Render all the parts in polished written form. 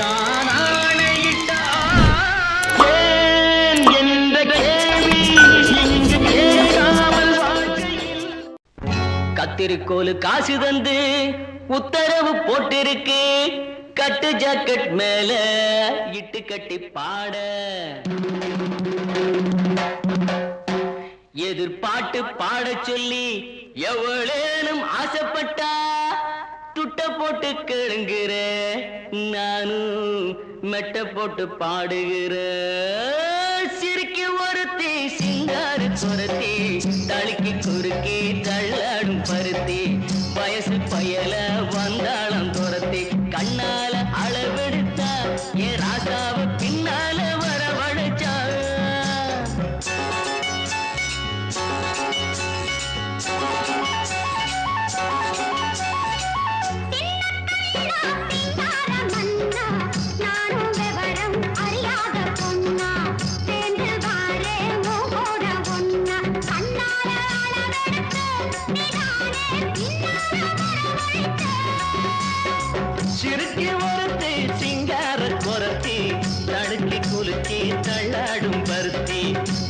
நான் ஆணையிட்டேன் என்ற கேள்வி இங்கு கேட்காமல் வாழ்க்கையில் கத்திரிக்கோலு காசு தந்து உத்தரவு போட்டிருக்கு கட்டு ஜாக்கெட் மேல இட்டு கட்டி பாட எதிர்பாட்டு பாட சொல்லி எவ்வளேனும் ஆசைப்பட்டா துட்ட போட்டு கேளுங்கிற நானும் மெட்ட போட்டு பாடுகிற சிரிக்கு ஒருத்தி சிங்காரு சொரத்தி தளிக்கு குறுக்கி தள்ளாடும் பருத்தி வயசு பயல வந்தாளம் துரத்தி கண்ணால அளவெடுத்தா ஏ ராசாவ பின்னால வரவழைச்சா சிறுக்கி ஒருத்தி சிங்கார குரத்தி தடுக்கி குலுக்கி தள்ளாடும் பருத்தி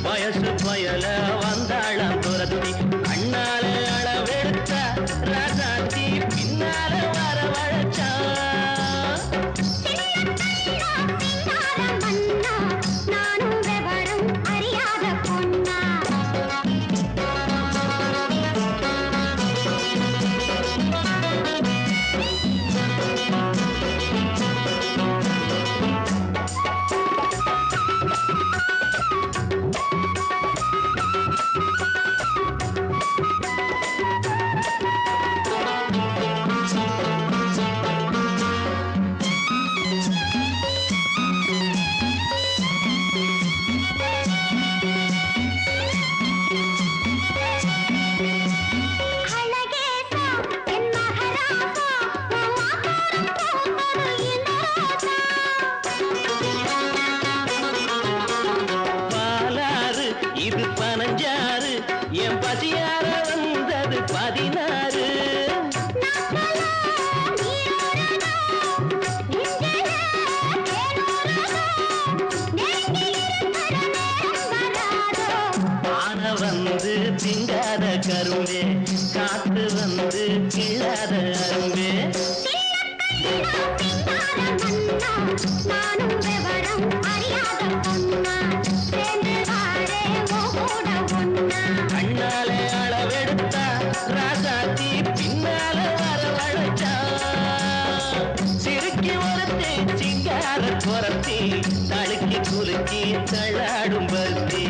வயசு பயல வந்தாளம் துரத்தி அண்ணால அளவெடுத்த ராசாத்தி பின்னால வரவழைச்சா இது 15 என் பசியார வந்தது 16 ஆன வந்து திங்காத கரும்பே காத்து வந்து கிழாத அரும்பே நானும் விவரம் அறியாத பொண்ணா கண்ணாலே அளவெடுத்தா ராசாத்தி பின்னால வரவழைச்சா சிறுக்கி ஒருத்தி சிங்கார குரத்தி தடுக்கி குலுக்கி தள்ளாடும் பருத்தி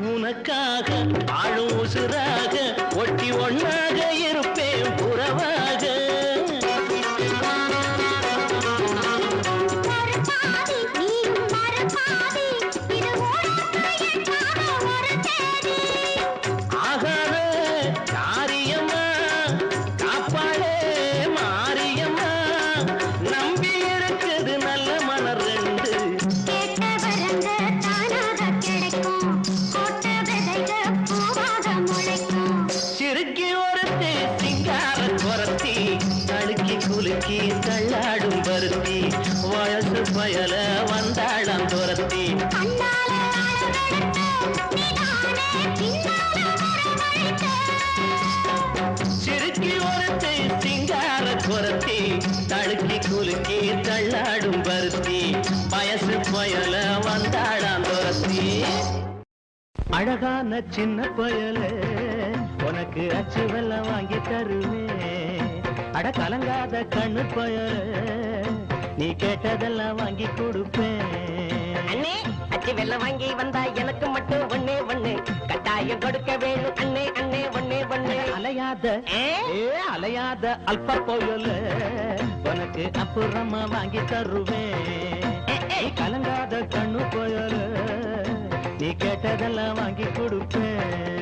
உனக்காக ஆளும் உசுராக ஒட்டி ஒன்னாக இருப்பேன் புறவாக ஆகாத காரியம்மா காப்பாளே மாரியம்மா நம்பி இருக்குது நல்ல மலர் ரெண்டு சிறுக்கி ஒருத்தி சிங்கார குரத்தி தடுக்கி குலுக்கி தள்ளாடும் பருத்தி வயசு பயல வந்தாளம் துரத்தி சிறுக்கி ஒருத்தி சிங்கார குரத்தி தடுக்கி குலுக்கி தள்ளாடும் பருத்தி வயசு பயல வந்தாளம் துரத்தி அழகான சின்ன பயலே உனக்கு அச்சு வெல்லம் வாங்கி தருவேன் அட கலங்காத கண்ணு பயலே நீ கேட்டதெல்லாம் வாங்கி கொடுப்பேன் அண்ணே அச்சு வெல்லம் வாங்கி வந்தா எனக்கு மட்டும் ஒண்ணே ஒண்ணு கட்டாயம் கொடுக்க வேணும் அண்ணே அண்ணே ஒண்ணே ஒண்ணு அலையாத அலையாத அல்ப பயலே உனக்கு அப்புறமா வாங்கி தருவேன். நீ கலங்காத கண்ணு போயல, நீ கேட்டதெல்லாம் வாங்கி கொடுப்பேன்.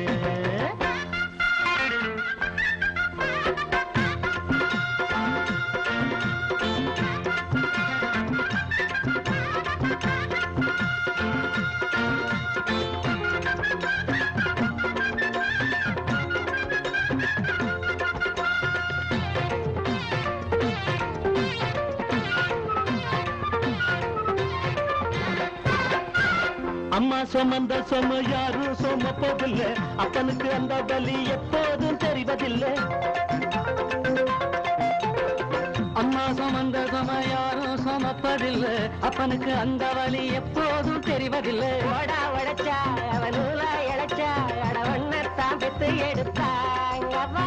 அம்மா சுமந்த சும யாரும் சுமப்பதில்லை, அப்பனுக்கு அந்த வலி எப்போதும் தெரிவதில்லை. அம்மா சுமந்த சும யாரும் சுமப்பதில்லை, அப்பனுக்கு அந்த வலி எப்போதும் தெரிவதில்லை. ஓடா உழைச்சா அவன் நூலா இழைச்சா அடவண்ணத்தான் பெத்து எடுத்தாங்கவா.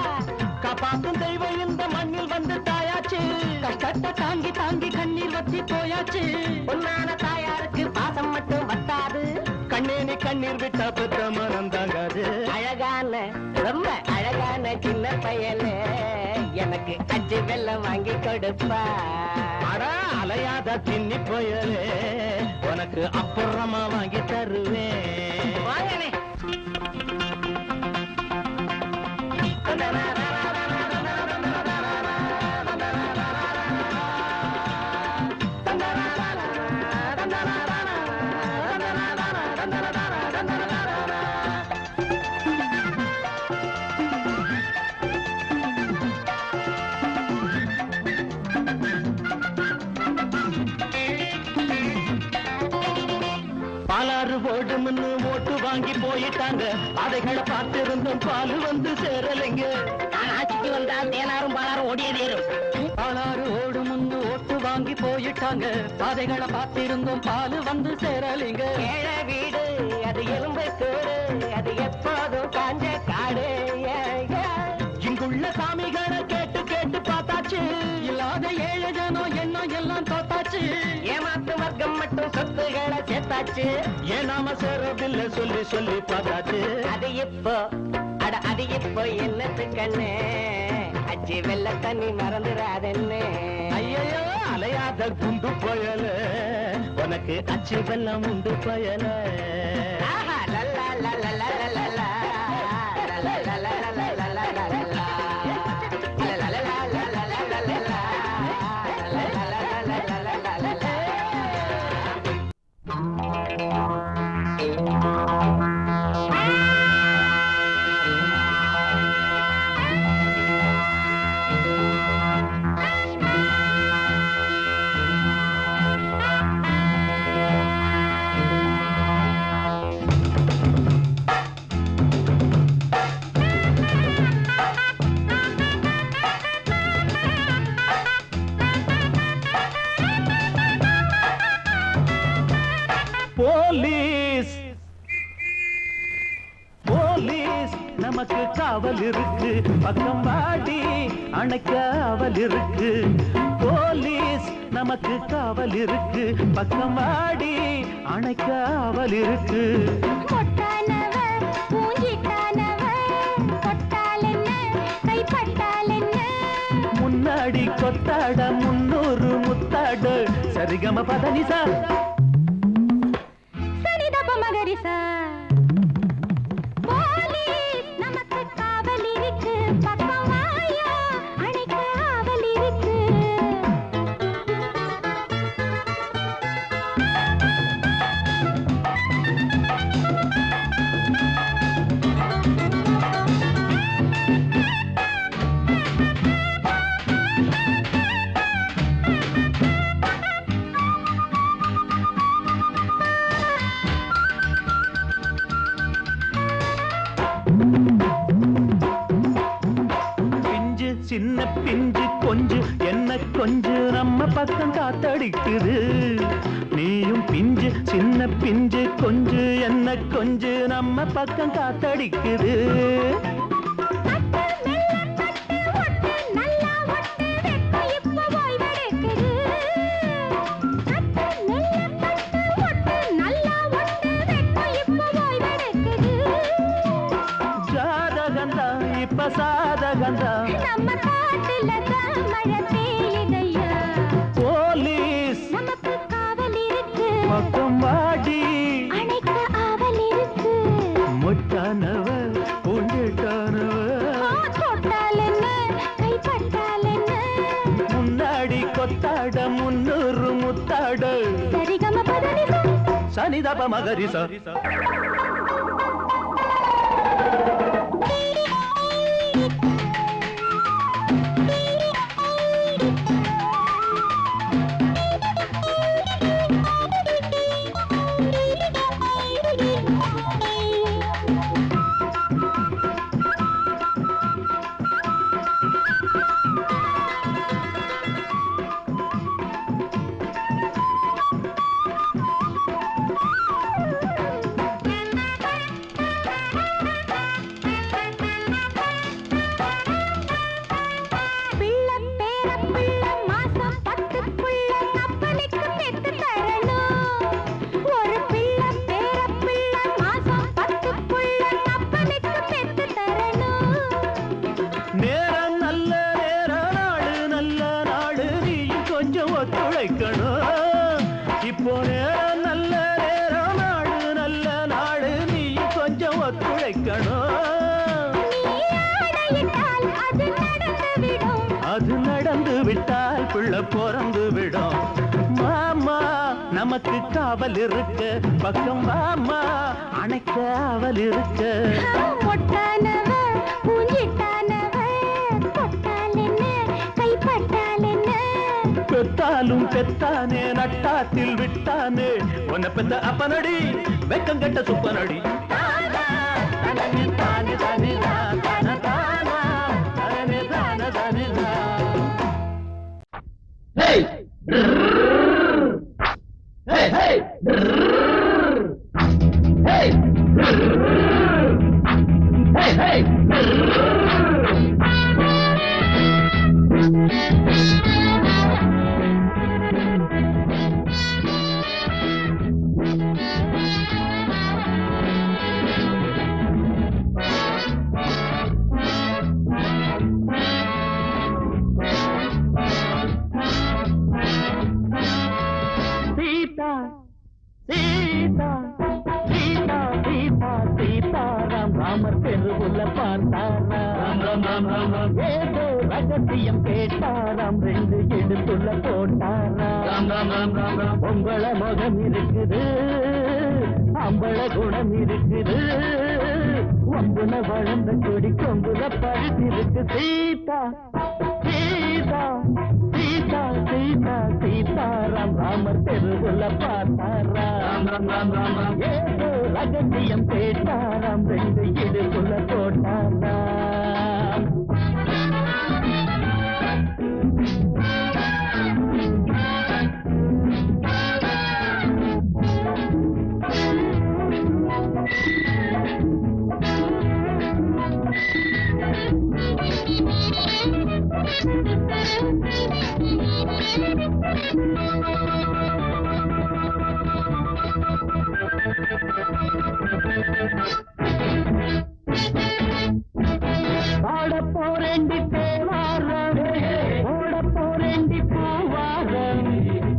காப்பாத்தும் தெய்வம் இந்த மண்ணில் வந்து தாயாச்சு, கஷ்டத்தை தாங்கி தாங்கி கண்ணீர் வத்தி போயாச்சு. உன்னான தாயாருக்கு பாசம் மட்டும் வத்தாது, கண்ணேனி கண்ணீர் விட்டா பெற்ற மனம் தாங்காது. அழகான ரொம்ப அழகான சின்ன பயலே எனக்கு அச்சு வெல்லம் வாங்கி கொடுப்பா. அடா அலையாத தின்னி போயலே, உனக்கு அப்புறமா வாங்கி தருவேன். வாங்கனே பாலாறு ஓடும்னு ஓட்டு வாங்கி போயிட்டாங்க, அதைகளை பார்த்திருந்தும் பால் வந்து சேரலைங்க. ஆட்சிக்கு வந்தா தேனாரும் பாலாரும் ஓடியதேரும். பாலாறு ஓடும்னு ஓட்டு வாங்கி போயிட்டாங்க, பாதைகளை பார்த்திருந்தும் பால் வந்து சேரலைங்க. ஏழை வீடு அது எலும்பை கூடு, அது எப்போதும் காஞ்ச காடு. இங்குள்ள சாமிகளை கேட்டு கேட்டு பார்த்தாச்சு, இல்லாத ஏழை ஜனம் எண்ணம் எல்லாம் தோத்தாச்சு. ஏமாத்து வர்க்கம் மட்டும் சொத்துகளை சேர்த்தாச்சு. ஏன் நாம சேரவில்லை சொல்லி சொல்லி பார்த்தாச்சு. அது இப்போ அது இப்போ என்னத்து கண்ணு, அச்சி வெள்ள தண்ணி மறந்துடாதென்னு. ஐயோ அலையாத குண்டு பயல, உனக்கு அச்சு வெள்ளம் உண்டு பயல. ஆஹா லல்லா லல்லா லல்லா லல்லா லல்லா லல்லா லல்லா லல்லா லல்லா. போலீஸ் போலீஸ் நமக்கு காவல் இருக்கு, பக்கம் வாடி அணைக்க ஆவல் இருக்கு. போலீஸ் நமக்கு காவல் இருக்கு, பக்கம் வாடி அணைக்க ஆவல் இருக்கு. முன்னாடி கொத்தாட 300 முத்தாட, சரிகம பதனிசா மகரிசா. போலீஸ் நமக்கு காவல் இருக்கு, பக்கம் வாயா அணைக்க ஆவல் இருக்கு. சின்ன பிஞ்சு கொஞ்சு என்ன கொஞ்சு நம்ம பக்கம் காத்தடிக்குது. நீயும் பிஞ்சு சின்ன பிஞ்சு கொஞ்சு என்ன கொஞ்சு நம்ம பக்கம் காத்தடிக்குது. ஜாதகந்தா இப்ப சாதகந்தா, நம்ம காட்டுல தான் மழை பெய்யுதையா. கொத்தாட 300 முத்தாட சரிகம பதனிச சனிதப மகரிச இப்போ நேரம் நல்ல நேரம் நாடு நல்ல நாடு நீ கொஞ்சம் ஒத்துழைக்கணும் அது நடந்து விட்டால் பிள்ளை பிறந்து விடும் மாமா நமக்கு காவல் இருக்க பக்கம் வாமா அணைக்க ஆவல் இருக்க பெத்தாலும் பெத்தானே நட்டாத்தில் விட்டானே உன்னை பெத்த அப்பனடி வெக்கம் கெட்ட சுப்பனடி ஏதோ ரகசியம் கேட்டாராம் 2 இடுப்புள்ள போட்டாராம் உங்கள முகம் இருக்குது அம்பள குணம் இருக்குது ஒம்புல வளர்ந்த கொடி கொம்புல பழுத்திருக்கு சீதா சீதா சீதா சீதா சீதாராம் ராமர் தெருவுல பார்த்தாராம் ஏதோ ரகசியம் கேட்டாராம் 2 இடுப்புள்ள போட்டாராம் பாடப்போரேண்டி தேவாரம் ஓடப்போரேண்டி பூவாரம்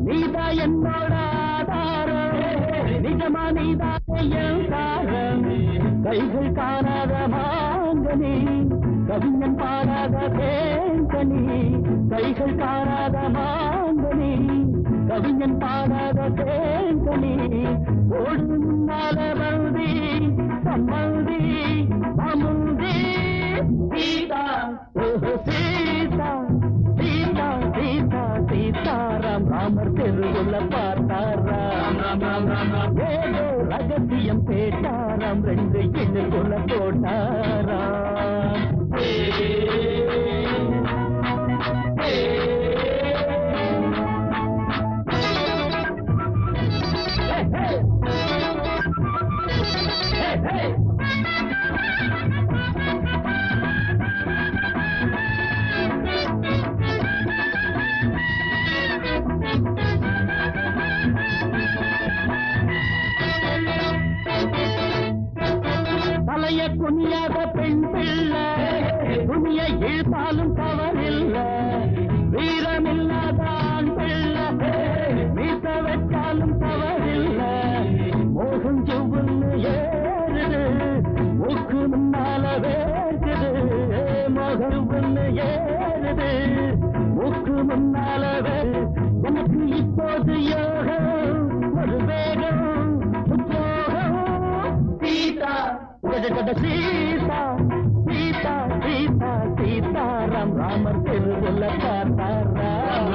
நீதா என்னோட ஆதாரம் நிஜமா நீதா என் தாரம் கைகள் காணாத மாங்கனி கவிஞன் பாடாத தேங்கனி கைகள் காணாத மாங்கனி கவிஞன் பாடாத தேங்கனி ஓடும் நாளவந்தி சம்மந்தி அமுந்தி சீதா சீதா சீதா சீதா சீதாராம் ராமர் தெருவுல பார்த்தாராம் ஏதோ ரகசியம் கேட்டாராம் 2 இடுப்புல போட்டாராம் தலைய குனியாத பெண் பிள்ளை துணியை இழுத்தாலும் முன்னாலவே எனக்கு இப்போது யோகம் ஒரு வேகம் உத்வேகம். சீதா சீதா சீதா சீதா சீதாராம் ராமர் திருவுள்ள பார்த்தாராம்.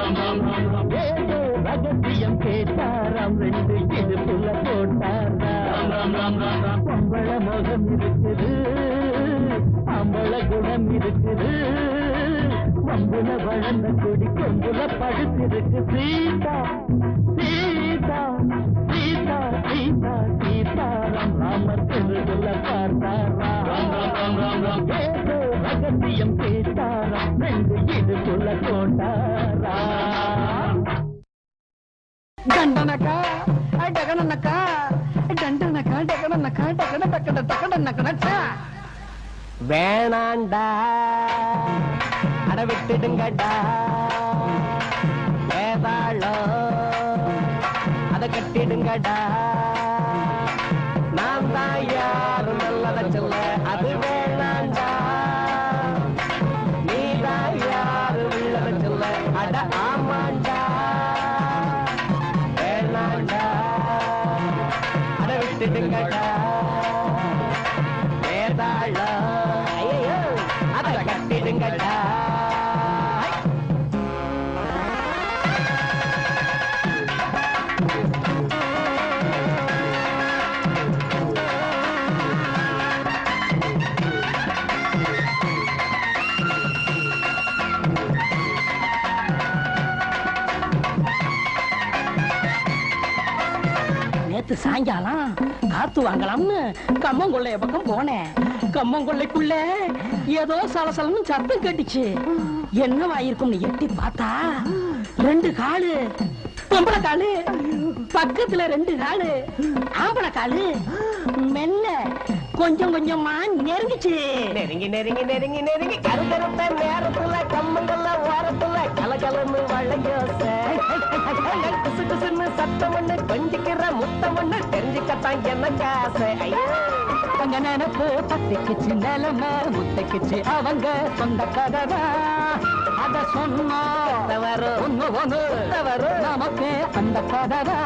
ஏதோ ரகசியம் கேட்டாராம் ரெண்டு இடுப்புல போட்டாராம். பொம்பள முகம் இருக்குது அம்பள குணம் இருக்குது வம்புல வளர்ந்த கொடி கொம்புல படுத்திருக்கு. சீதா சீதா சீதா சீதா சீதாராம் ராமர் திருவுள்ள பார்த்தாராம். ஏதோ ரகசியம் கேட்டாராம் ரெண்டு இடுப்புல போட்டாராம். దండనక డగననక దండనక డగననక డగన డగన డగననక வேணாண்டா அட விட்டுடுங்கடா வேதாளோ அத கட்டிடுங்கடா நான் தான் யாரு நல்லத சொல்ல அது வேணாண்டா நீ தான் யாரு உள்ளத சொல்ல அட ஆமாண்டா வேணாண்டா அட விட்டுடுங்கடா வேதாளோ ஐயோ அத கட்டிடுங்கடா. நேத்து சாயங்காலம் காத்து வாங்கலாம்னு கம்மங்கொள்ளைய பக்கம் போனேன். கம்மங்கொள்ளைக்குள்ள ஏதோ சலசலன்னு சத்தம் கேட்டுச்சு. என்னவாயிருக்கும்னு எட்டி பார்த்தா ரெண்டு காலு பொம்பளை காலு, பக்கத்துல ரெண்டு காலு ஆம்பளை காலு மெல்ல கொஞ்சம் கொஞ்சமா நெருங்கிச்சு. நெருங்கி நெருங்கி நெருங்கி நெருங்கி கருக்கருத்த நேரத்துல கம்மங்கல்ல ஓரத்துல கலகலன்னு வளையோச குசு குசுன்னு சத்தம் ஒண்ணு கொஞ்சிக்கிற முத்தம் ஒண்ணு தெரிஞ்சுக்கத்தான் எனக்கு ஆசை. ஐயோ அங்க நினைப்பு பத்திக்குச்சு நிலைமை முத்தைக்குச்சு அவங்க சொந்த கதவை அத சொன்னா வரும் ஒண்ணு ஒண்ணு வரும் நமக்கு அந்த கதவை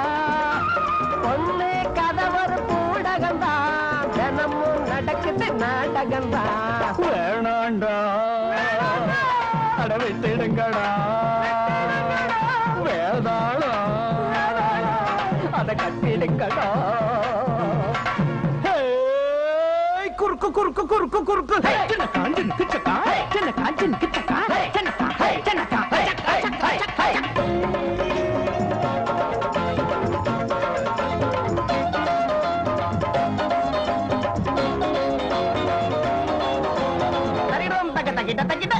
பொண்ணு கதை ஒரு பூடகம்தான் தினமும் நடக்குது நாடகம்தான். வேணாண்டா அட விட்டுடுங்கடா வேதாளம் அத கட்டிடுங்கடா. குறுக்கு குறுக்கு குறுக்கு குறுக்கு சின்ன காஞ்சின் கிச்சக்கா சின்ன காஞ்சின் கிச்சக்கா சின்னக்கா சின்னக்கா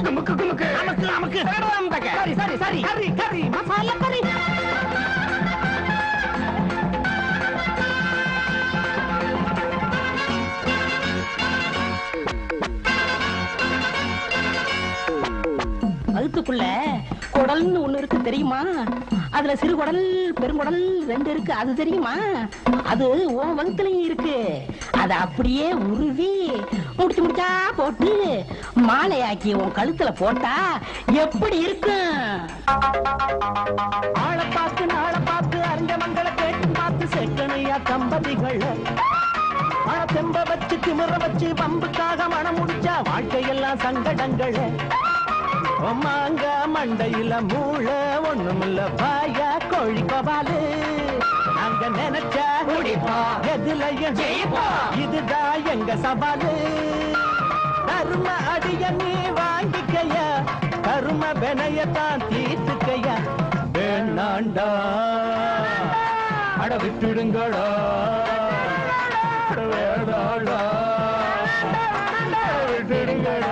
நமக்கு நமக்கு நமக்கு நமக்கு சரி சரி சரி கறி கறி மசாலா கறி வகுத்துக்குள்ள குடல்னு ஒண்ணு இருக்கு தெரியுமா? அதுல சிறு குடல் பெருங்குடல் ரெண்டு இருக்கு அது தெரியுமா? அது உன் வகுத்துலயும் இருக்கு. அத அப்படியே உருவி முடிச்சு முடிச்சா போட்டு மாலையாக்கி உன் கழுத்துல போட்டா எப்படி இருக்கும்? ஆளை பார்த்து நாளை பார்த்து அறிஞ்ச மங்களை கேட்டு பார்த்து செட்டனையா தம்பதிகள் மனத்தெம்ப வச்சு திமிர வச்சு பம்புக்காக மனம் முடிச்சா வாழ்க்கையெல்லாம் சங்கடங்கள். மாங்க மண்டையில மூள ஒண்ணுமில்ல பாயா கோழி கோபாலு நாங்க நினைச்சா முடிப்பா எதுலையும் ஜெயிப்பா இதுதான் எங்க சவாலு. கரும அடிய நீ வாங்கிக்கைய கரும வினையத்தான் தீர்த்துக்கையா. வேணாண்டா அட விட்டுடுங்களா வேணாண்டா விட்டுடுங்களா.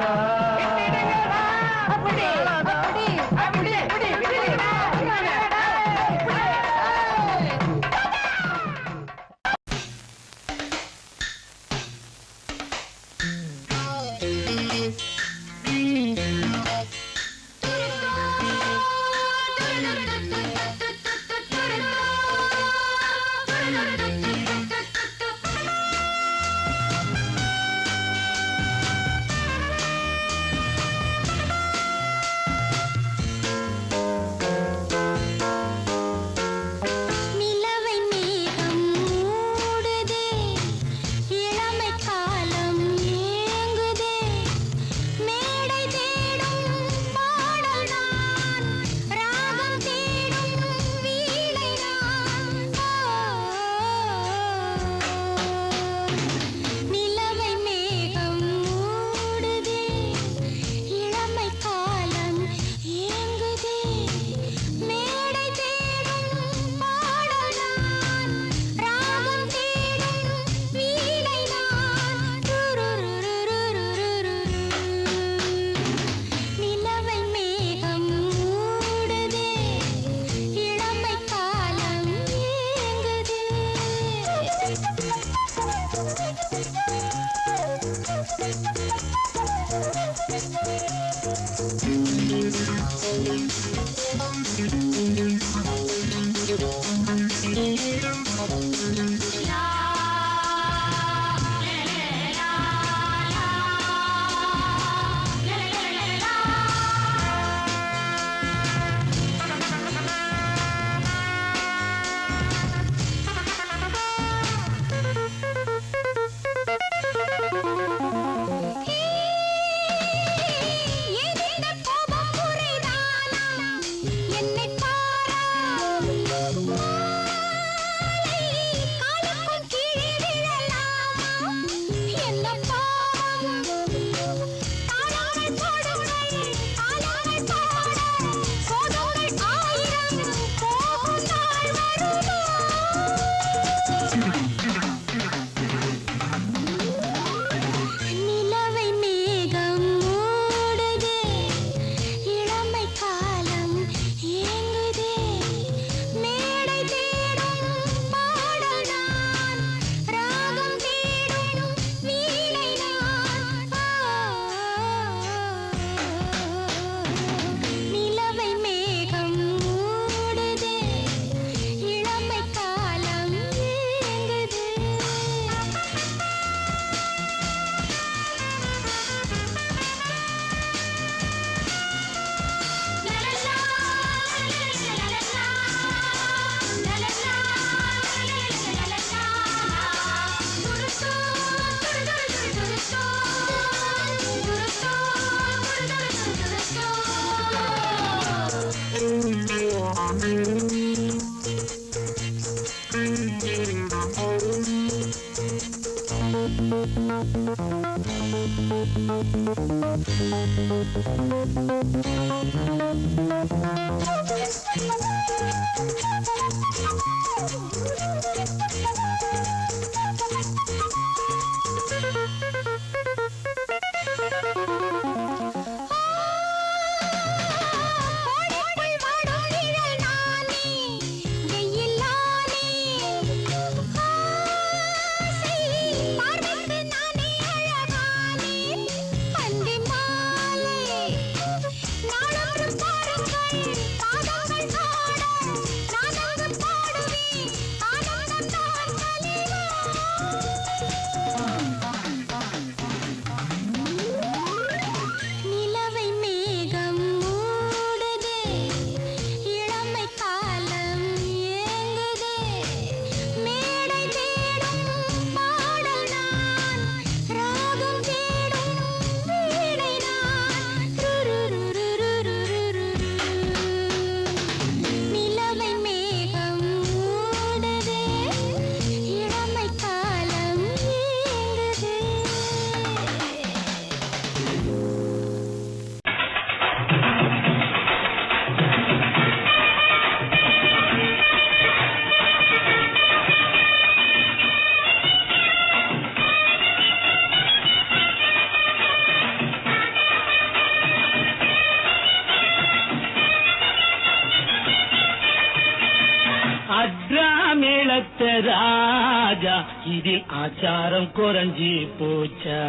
மேளத்த ராஜா இதில் ஆச்சாரம் குறைஞ்சி போச்சா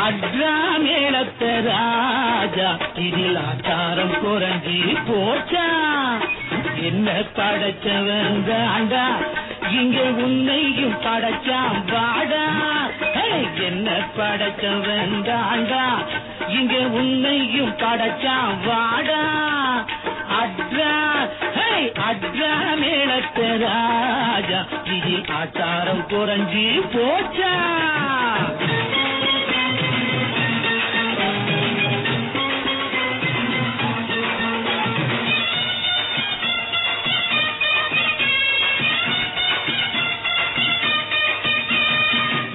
அட்ரா மேளத்த ராஜா இதில் ஆச்சாரம் குறைஞ்சி போச்சா என்ன படைச்சவன் தாண்டா இங்க உன்னையும் படைச்சான் வாடா என்ன படைச்சவன் தாண்டா இங்க உன்னையும் படைச்சான் வாடா அட்ரா அட்ரா மேளத்த ராஜா இதில் ஆச்சாரம் குறைஞ்சி போச்சா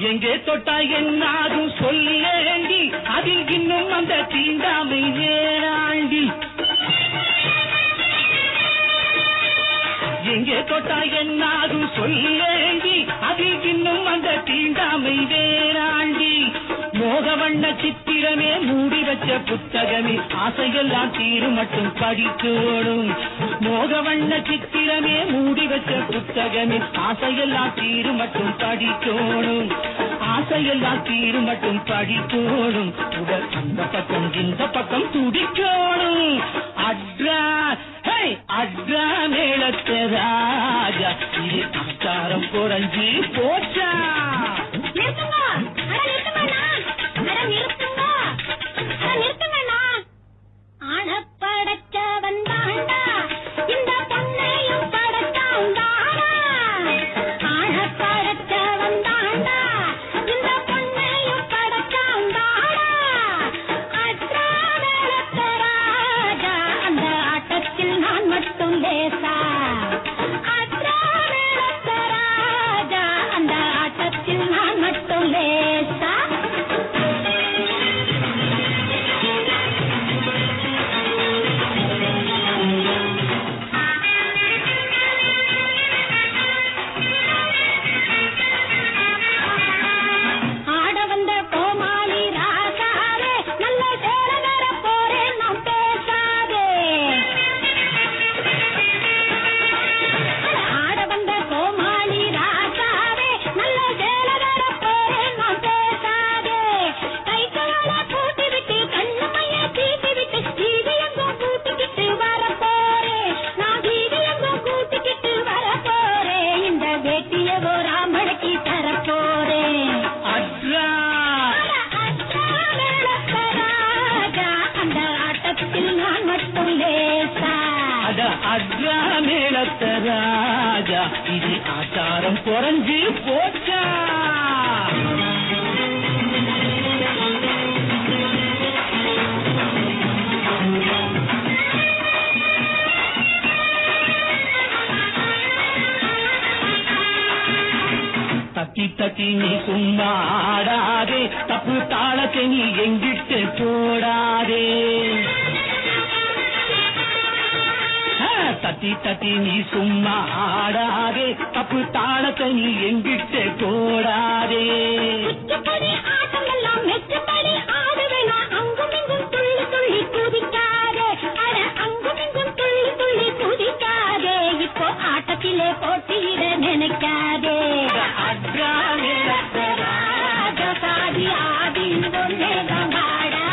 எங்கே தொட்டா என்னாகும் சொல்லேண்டி அதில் இன்னும் அந்த தீண்டாமை வேறாண்டி எங்கே தொட்டா என்னாகும் சொல்லேண்டி அதில் இன்னும் அந்த தீண்டாமை வேறாண்டி மோகவண்ண சித்திரமே மூடி வச்ச புத்தகமே ஆசையெல்லாம் தீரும் மட்டும் படிக்கோடும் மோகவண்ண சித்திரமே மூடி வச்ச புத்தகமே ஆசையெல்லாம் தீரும் மட்டும் படிக்கோடும் ஆசையெல்லாம் தீரும் மட்டும் படிக்கோடும் உடல் அந்த பக்கம் இந்த பக்கம் துடிக்கோடும் அட்ரா அட்ரா மேளத்த ராஜா இது ஆச்சாரம் குறைஞ்சி போச்சா அட்ரா மேளத்த ராஜா இது ஆச்சாரம் குறைஞ்சி போச்சா தத்தி தட்டி நீ சும்மா ஆடாதே தப்பு தாளத்தை நீ எங்கிட்டு போடாதே தட்டி தட்டி நீ சும்மா ஆடாதே தப்பு தாளத்தை நீ எங்கிட்டு போடாதே ஆட்டமெல்லாம் மெச்சப்படி ஆடுவேனா அங்கும் இங்கும் துள்ளி துள்ளி குதிக்காதே அட அங்கும் இங்கும் துள்ளி துள்ளி குதிக்காதே இப்போ ஆட்டத்திலே போட்டியிட நினைக்காதே சாதி ஆடி ஒன்னேதாடா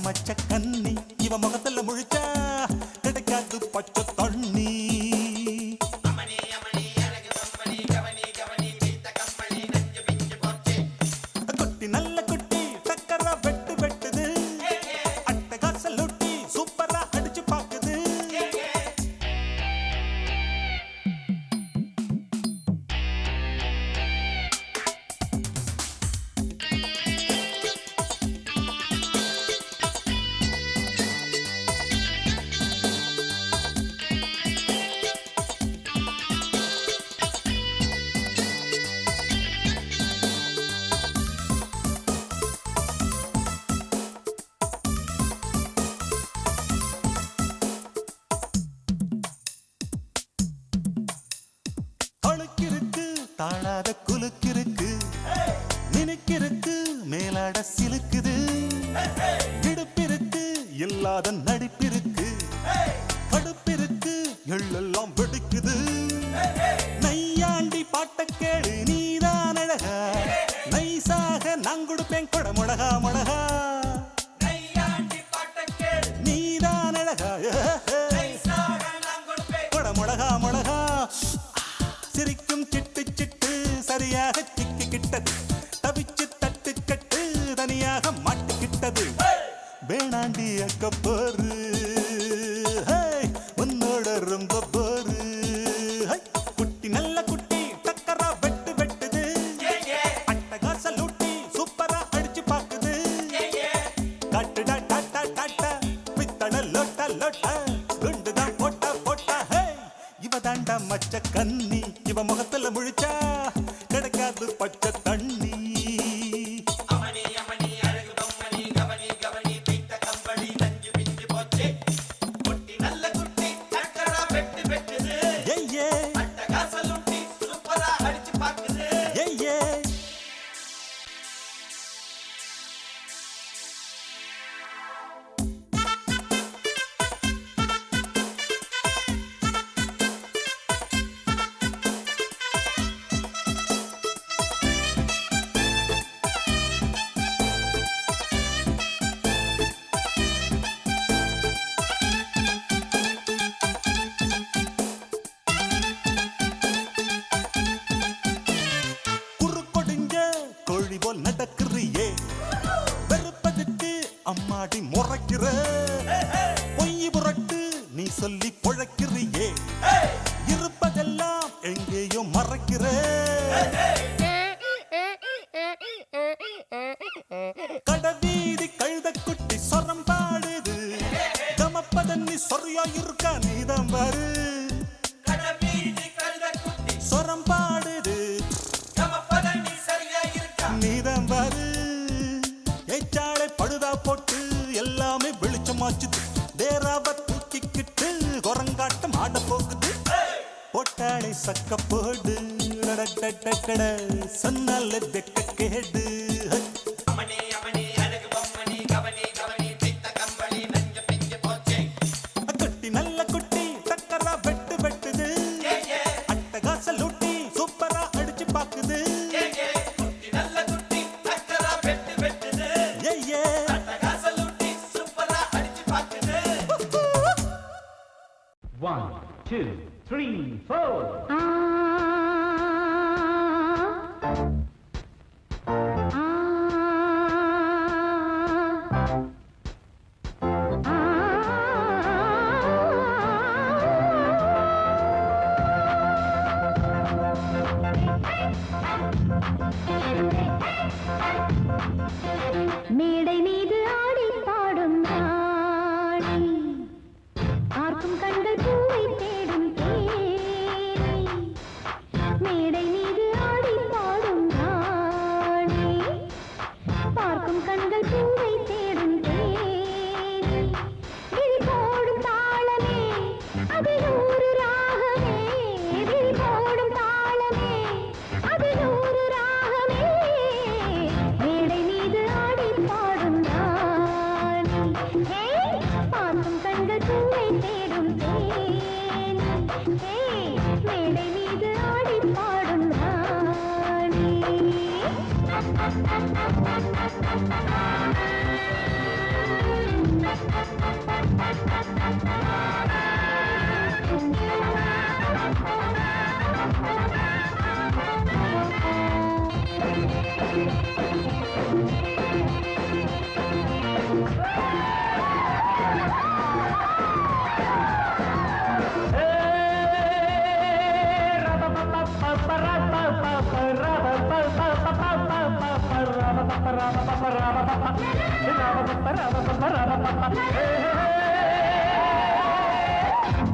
மச்ச கண்ணி இவ முகத்துல முழிச்சா கிடைக்காது பச்சை தண்ணி குட்டி நல்ல குட்டி டக்கரா வெட்டு வெட்டுது அட்டகாச லொட்டி சூப்பரா அடிச்சு பாக்குது தாழாத குலுக்கிருக்கு நினைக்கிருக்கு மேலாட சிலுக்குது இடுப்பிருக்கு இல்லாத நடிப்பிருக்கு கடுப்பிருக்கு எள்ளெல்லாம் வெடிக்குது நையாண்டி பாட்ட கேளு நீதான் அழகா நைசாக நான் கொடுப்பேன் கொட முழகா முழகா நீதான் அழகா கொட முழகா முழகா சிரிக்கும் சிட்டு சிட்டு சரியாக சிக்கிக்கிட்டது தவிச்சு தட்டு கட்டு தனியாக மாட்டிக்கிட்டது வேணாண்டி அக்க போரு உன்னோட ரொம்ப போரு குட்டி நல்ல குட்டி டக்கரா வெட்டு வெட்டுது அட்டகாச லூட்டி சூப்பரா அடிச்சு பாக்குது கட்டுடா டாட்டா டாட்டா பித்தள லோட்டா லோட்டா குண்டுதான் போட்டா போட்டா இவ தாண்டா மச்ச கண்ணி இவ முகத்துல முழிச்சா கிடைக்காது பச்சை தண்ணி நடக்கிறியே வெறுப்பதுக்கு அம்மாடி முறைக்கிற பொய் புரட்டு நீ சொல்லி பொழைக்கிறியே இருப்பதெல்லாம் எங்கேயோ மறைக்கிற கடவீதி கழுத குட்டி சொரம் பாடுது கமப்பதன்னி சொறியா இருக்கா நீதான் பாரு சொரம் பாடுது நீதான் பாரு ஏச்சாளை பழுதா போட்டு எல்லாமே வெளிச்சமாச்சுது தேராவ தூக்கிக்கிட்டு குரங்காட்டம் ஆட போகுது போட்டாளை சக்க போடு சொன்னால வெக்க கேடு கட்டி நல்ல பாக்குது நல்ல குட்டி டக்கரா வெட்டு வெட்டுது ஏ அட்டகாசலூட்டி சூப்பரா அடிச்சு பாக்குது 1 2 3 4 மேடை மீது ஆடி பாடும் ராணி பார்க்கும் கண்கள் பூவை தேடும் தேனி மேடை மீது ஆடி பாடும் ராணி பார்க்கும் கண்கள் பூவை தேடும் தேனி விழி போடும் தாளமே அதில் ஒரு ராகமே விழி போடும் தாளமே அதில் ஒரு ராகமே மேடை மீது ஆடி பாடும் ராணி பார்க்கும் கண்கள் பூவை தேடும் தேனி மேடை மீது ஆடி பாடும் ராணி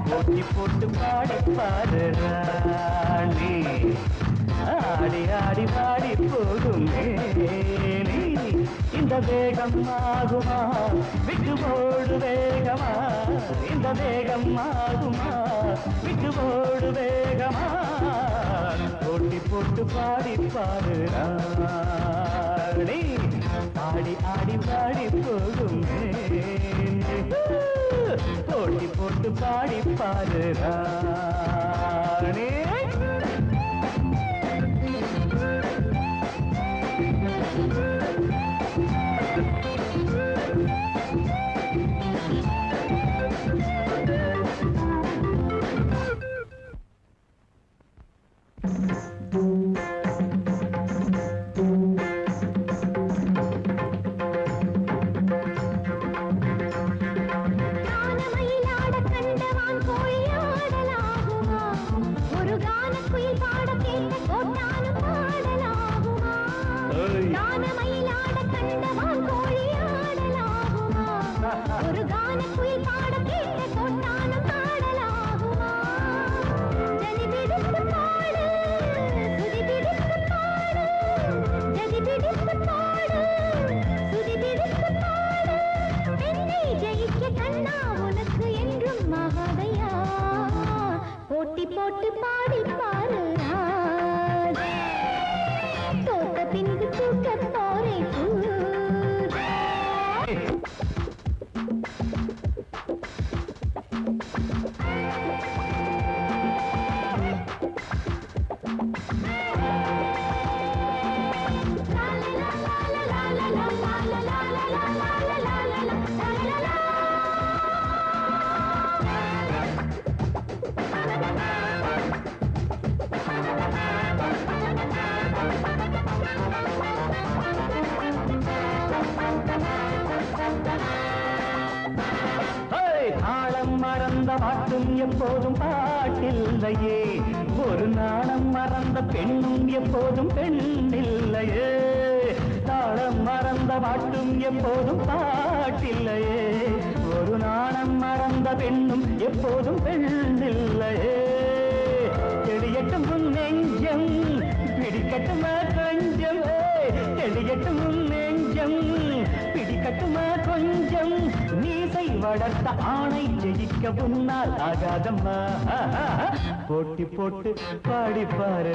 போட்டி போட்டு பாடி பாரு ராணி ஆடி ஆடி பாடி போகும் மேனி இந்த வேகம் ஆகுமா விட்டு போடு வேகமா இந்த வேகம் ஆகுமா விட்டு போடு வேகமா போட்டி போட்டு பாடி பாரு ராணி ஆடி ஆடி பாடி போகும் மேனி போட்டி போட்டு பாடி பாரு ராணி கானமயிலாட கண்டவான் கோழி ஆடலாகுமா ஒரு கானக்குயில் பாட கேட்ட கோட்டானும் பாடலாகுமா கானமயிலாட கண்டவான் கோழி ஆடலாகுமா ஒரு கானக்குயில் பாட கேட்ட கோட்டானும் பாடலாகுமா ஜதி பிடித்து பாடு சுதி பிடித்து பாடு ஜதி பிடித்து பாடு சுதி பிடித்து பாடு என்னை ஜெயிக்க கண்ணா உனக்கு என்றும் மகாதையா போட்டி போட்டு பாடி பாரு ராஜா. தோத்த பின்பு தூக்க போரே தாளம் மறந்த பாட்டும் எப்போதும் பாட்டில்லையே ஒரு நாணம் மறந்த பெண்ணும் எப்போதும் பெண்ணில்லையே தாளம் மறந்த பாட்டும் எப்போதும் பாட்டில்லையே ஒரு நாணம் மறந்த பெண்ணும் எப்போதும் பெண்ணில்லையே தெளியட்டும் உன் நெஞ்சம் பிடிக்கட்டுமா கொஞ்சம் தெளியட்டும் உன் நெஞ்சம் பிடிக்கட்டுமா கொஞ்சம் நீசை வளர்த்த ஆணை ஜெயிக்க உன்னால் ஆகாதம்மா போட்டி போட்டு பாடி பாரு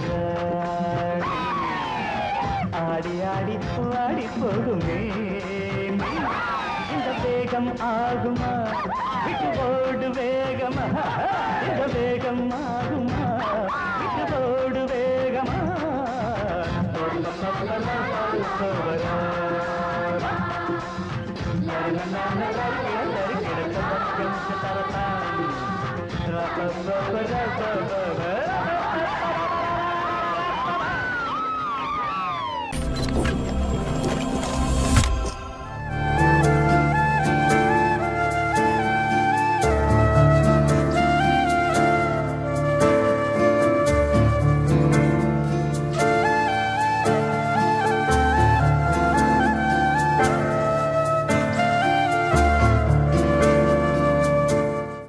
ஆடி ஆடி பாடி போகுமே இந்த வேகம் ஆகுமா விட்டு போடு வேகமா இந்த வேகம் ஆகுமா விட்டு போடு வேகமா Ra